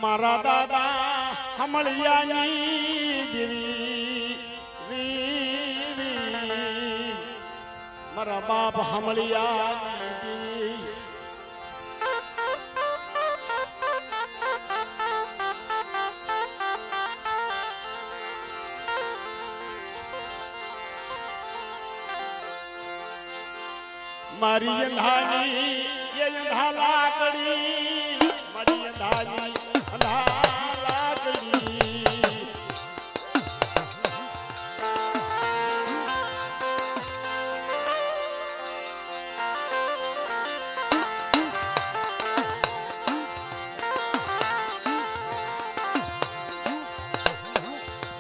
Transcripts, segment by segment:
મારા દાદા હમળિયાની દેવી મારા બાપ હમળિયાની દેવી મારી અંધાની એ અંધા લાકડી મારી અંધાની અંધા લાકડી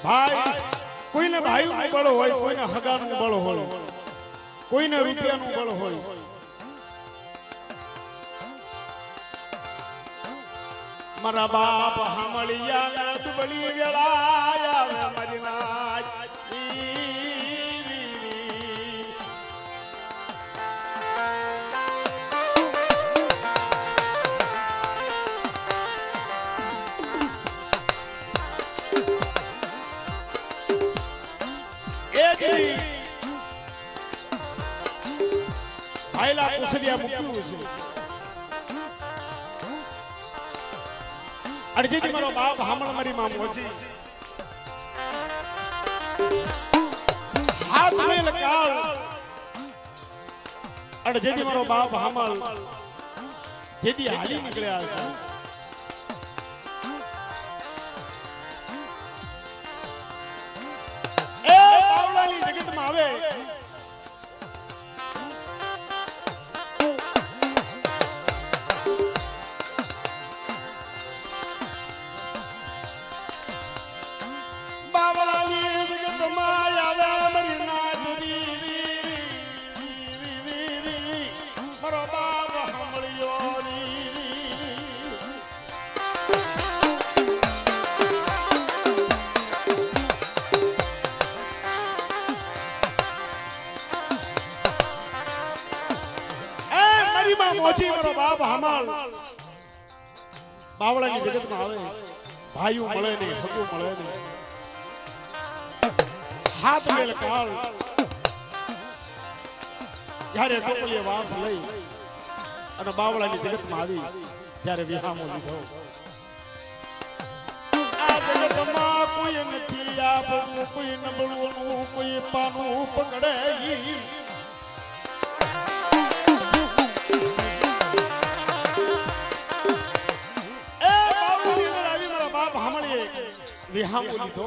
ભાઈ કોઈને ભાઈનું બળ હોય કોઈને હગાનું બળ હોય કોઈને રૂપિયાનું બળ હોય મારા બાપ હમળિયા દુબળી વેળાયા મારી નાચ ભાઈલા કુસલિયા મૂક્યું છે અડજીથી મારો બાપ હામળ મારી માં મોજી હાથ મેલ કાળ અડજીથી મારો બાપ હામળ જેદી હાલી નીકળ્યા છે એ બાવળાની જગતમાં આવે મોજી મારો બાપ હામળ બાવળાની જગતમાં આવે ભાઈઓ મળે નહીં ભગવું મળે નહીં હાથ મેલ કાળ જ્યારે ટોપલીએ વાસ લઈ અને બાવળાની જગતમાં આવી ત્યારે વિહામો લીધો આ જગતમાં કોઈ નથી આપવું કોઈ નબળું કોઈ પાનું પકડે વિહામો લીધો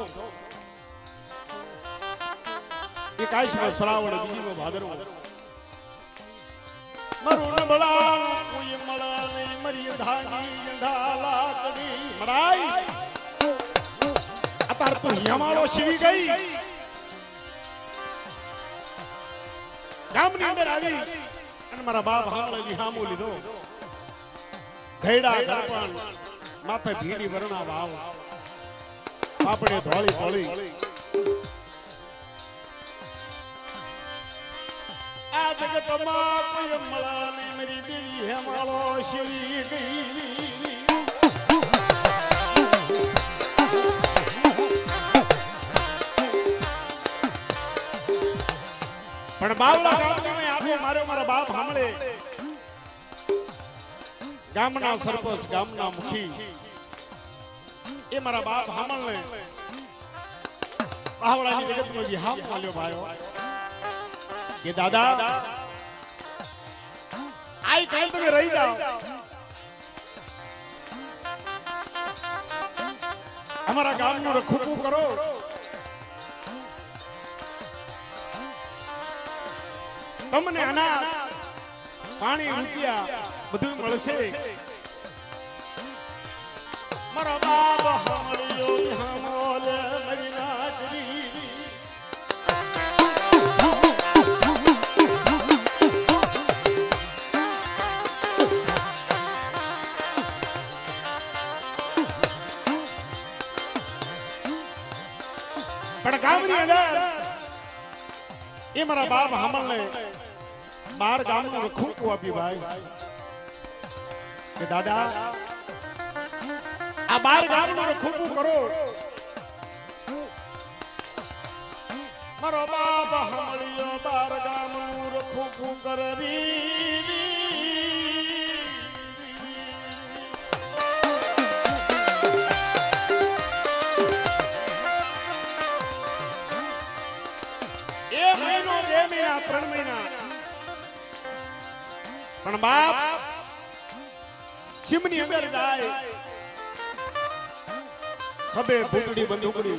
એક આઈશમાં શ્રાવણ બીજીનો ભાદરવો મારું નબળા કોઈ મળા નહીં મરી ધાની અંધા લાકડી મરાઈ અતાર તો હિયામાળો શીવી ગઈ ગામની અંદર આવી અને મારા બાપ હામળે વિહામો લીધો ઘેડા દર્પણ માથે ભીડી વરણા વાવ આપણે ધોળી ધોળી આ જગતમાં કોઈ મળા નહીં મારી દેવી હેમાળો શિવી ગઈ પણ બાવળા ગામની આપો મારો મારા બાપ હામળે ગામના સરપંચ ગામના મુખી એ મારા બાપ હામળને બાવળાની જગતનો વિહામ મળ્યો ભાઈઓ કે દાદા આઈ કાલ તમે રહી જાઓ અમારા ગામનું રખૂપું કરો તમને અનાજ પાણી રૂપિયા બધું મળશે મારા બાપ હામળિયો વિહામોલ મારી નાચરી પણ ગામની અંદર એ મારા બાપ હામળને 12 ગામનું રખૂપું આપ્યું ભાઈ કે દાદા આ 12 ગામનું ખૂબું કરો મારો બાપ હમળિયો 12 ગામનું ખૂબું કરવી એ મહિનો 2 મહિના 3 મહિના પણ બાપ સિમની અંદર જાય ખબે ભૂતડી બંદૂકડી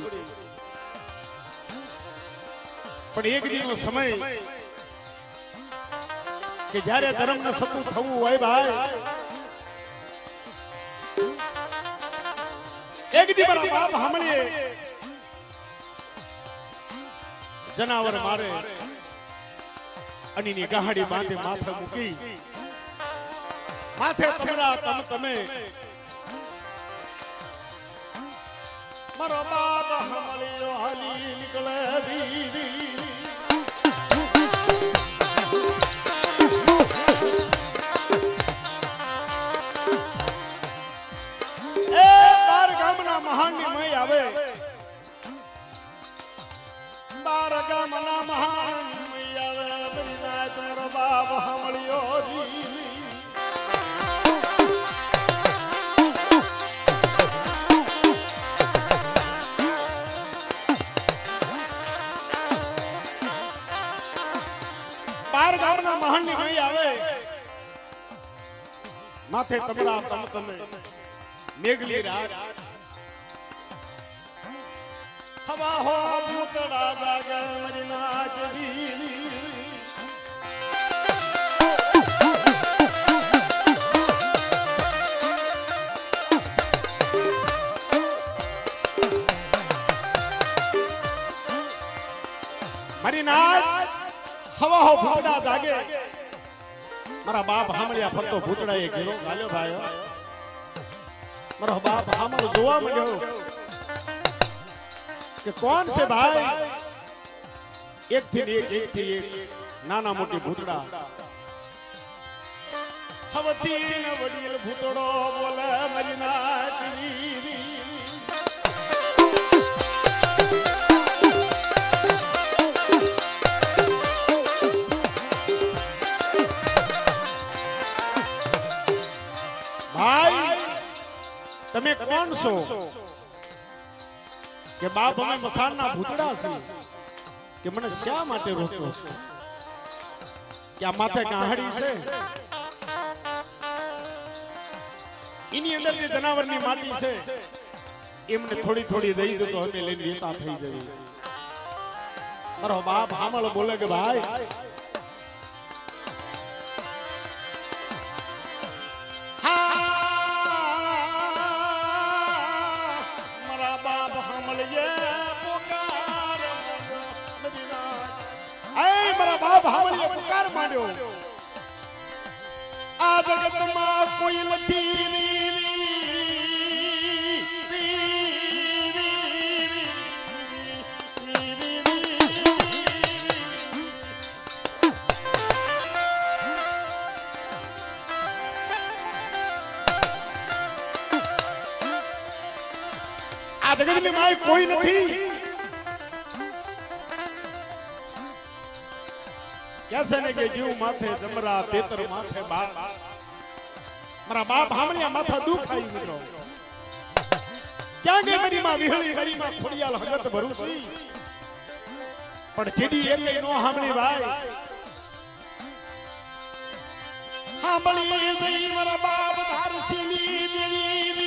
પણ એક દિનનો સમય કે જ્યારે ધર્મને સપનું થવું હોય ભાઈ એક દી મારા બાપ સાંભળીએ જનાવર મારે અનીની ગાહડી બાંધે માથે મૂકી માથે તમરા તમે મારો બાપ હમળિયો હાલી નીકળે વીરી એ 12 ગામના મહાનની મય આવે 12 ગામના મહાનની મય આવે બરીના તમારો બાપ હમળિયો રી ગામના મહાનની મય આવે માથે તમરા તમે મેઘલી રાત હવા હો ભૂતડા જાગે મરી નાચવી મરી નાચ હવા હો ભૂતડા જાગે મારા બાપ હામળિયા ફરતો ભૂતડાએ ઘેરો ગાલ્યો ભાઈ મારો બાપ હામળ જોવા મળ્યો કે કોણ છે ભાઈ એક થી એક નાના મોટી ભૂતડા હવતી ને વડીલ ભૂતડો બોલે મરી નાચવી તમે કોણ છો કે બાપ અમે મસાણના ભૂતડા છે કે મને શા માટે રોકો છો કે આ માથે ગાહડી છે એની અંદર જે જનાવરની માટી છે એમને થોડી થોડી દઈ દો તો અમે લઈને વેતા થઈ જવી મારો બાપ હામળ બોલે કે ભાઈ આ જગતમાં કોઈ નથી આ જગતની માય કોઈ નથી कैसे ने के जीव माथे जमरा तेतर माथे बाप मारा बाप हामलिया माथा दुख आई मित्रों क्या गई मेरी मां विहली मेरी मां खोड़ियाल हजरत भरूसी पण जेडी एक नो हामली भाई हामली जई मारा बाप धारसीली देवी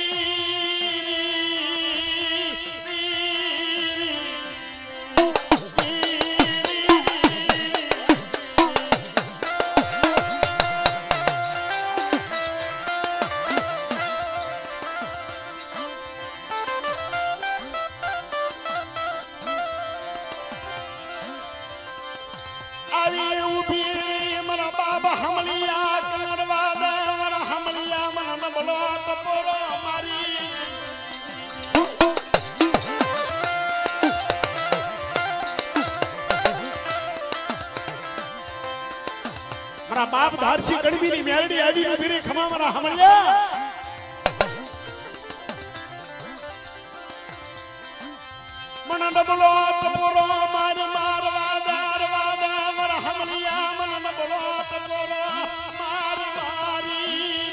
મારા બાપ ધારસી કડબીની મેરડી આવી ઉભી ખમા મારા હમળિયા મન ડબલો ટપોરો માર માર વાદાર વાદા મર હમલિયા મન ડબલો ટપોરો માર મારી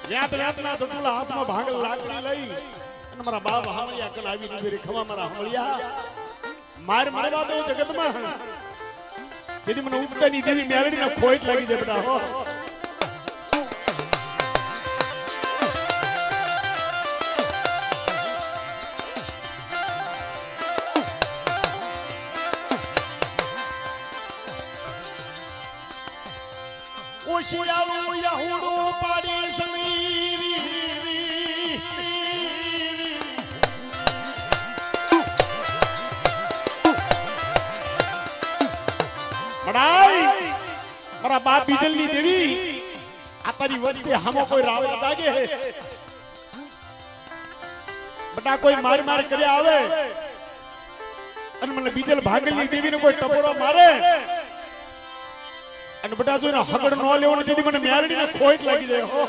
યાતના ટુલા હાથમાં ભાંગલ લાકડી લઈ અને મારા બાપ હમલિયા કલ આવી નીકળી ખવા મારા હમલિયા માર મારવા દો જગતમાં તેથી મને ઉગતાની દેવી મેલડીને ખોટ લાગી દે બેટા હો ઓશિયાળો યહૂડો પાડી સમીરી બડાઈ મારા બાપ બીજલની દેવી આ તારી વસ્તી હમો કોઈ રાવલા જાગે હે બટા કોઈ માર માર કરી આવે અને મને બીજલ ભાગલની દેવીને કોઈ ટપોરો મારે અને બટા જોઈને હગડ નો લેવો ને તેથી મને મેલડીને ખોટ લાગી જાય હો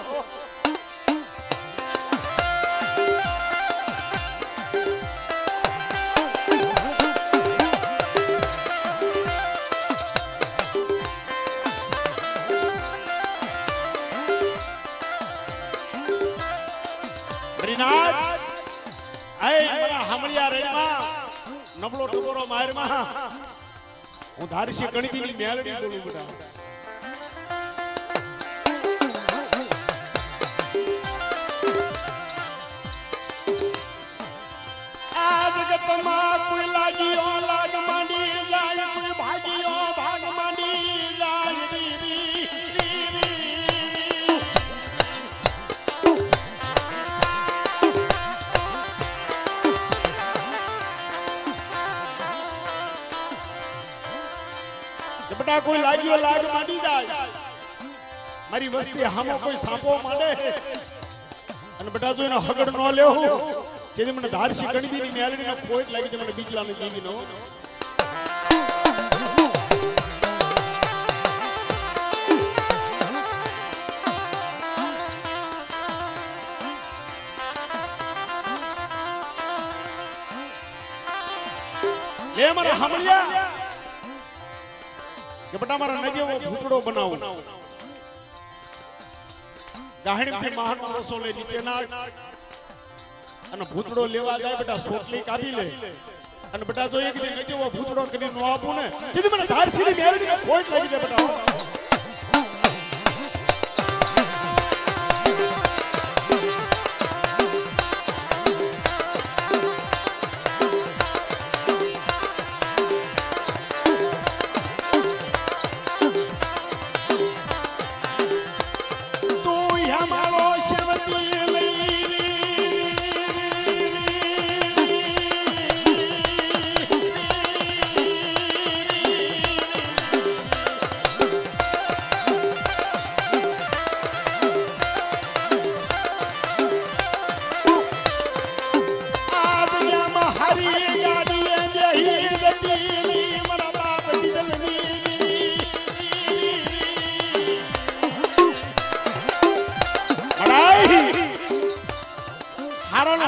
હરિનાથ આય મારા હમળિયા રેમાં નબળો ટકોરો મારમાં હું ધારશી ગણબીની મેલડી બોલું બટા જગતમાં કોઈ લાગીઓ લાગ માંડી જાય કોઈ ભાગીઓ ભાગ માંડી જાય બટા કોઈ લાગીઓ લાગ માંડી જાય મારી વસ્તી હામો કોઈ સાંપો માંડે અને બટા જોઈને હગડ નો લેવું જેને મને ધારશી ગણબીની મેલડીનો ખોટ લાગી છે મને બીજલાની દેવીનો લે મારા હમળિયા કે બટા મારા નજીવો ભૂતડો બનાવો ગાહણીથી મહાન માણસો લે નીચે નાખ અને ભૂતડો લેવા જાય બેટા સોટલી કાઢી લે અને બેટા જો એક દી નજીવો ભૂતડો કરી નો આપું ને જેથી મને ધારસીની મેલડીને ખોટ લાગી જાય બેટા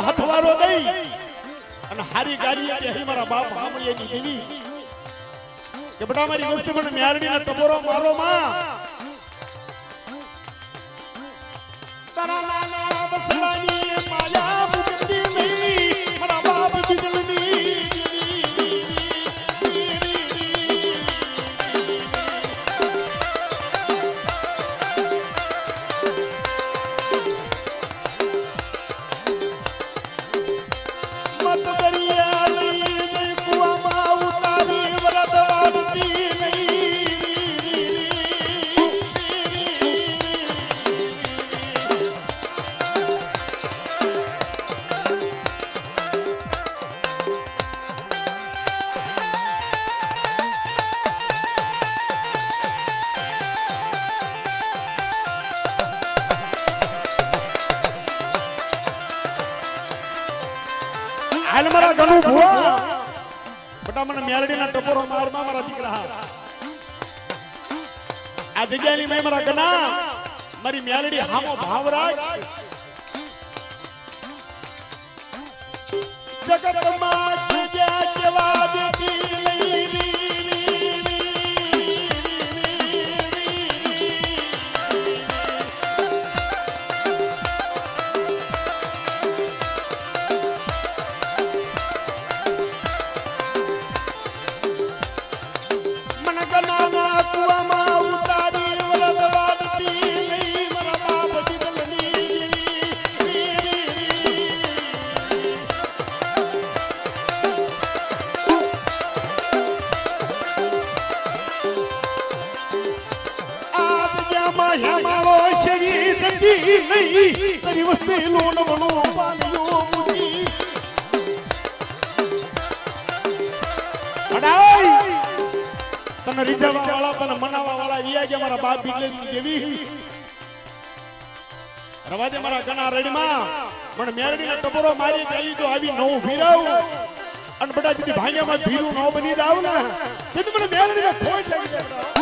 હથવારો દઈ અને હારી ગાડી આવી મારા બાપ હામળિયાની દેવી કે બટા મારી વસ્તી મને મેલડીને ટપોરો મારો માં તારા નાના બસવાની માયા મુક્તિ નહીં મારા બાપ બીજલની બટા મને મેલડીના ટપોરો મારમાં મારા દીકરા આ જગ્યાની મેં મારા ગના મારી મેલડી હામો ભાવ રાખ જગતમાં જગ્યા કેવા દેતી લઈ હેમાળો શરીર જતી નહીં તારી વસ્તી લોન વણો પાલ્યો મુજી અડાઈ તને રીઝવવા વાળા તને મનાવવા વાળા વિયા ગયા મારા બાપ બિગલેની દેવી રવાજે મારા ગના રેડીમાં પણ મેરડીને ટપોરો મારી ચાલી તો આવી નવ ફીરાવ અને બડા જીતી ભાંગ્યામાં ભીરું ન બની જાવ ને તે મને મેરડીને ખોટ લાગી જાય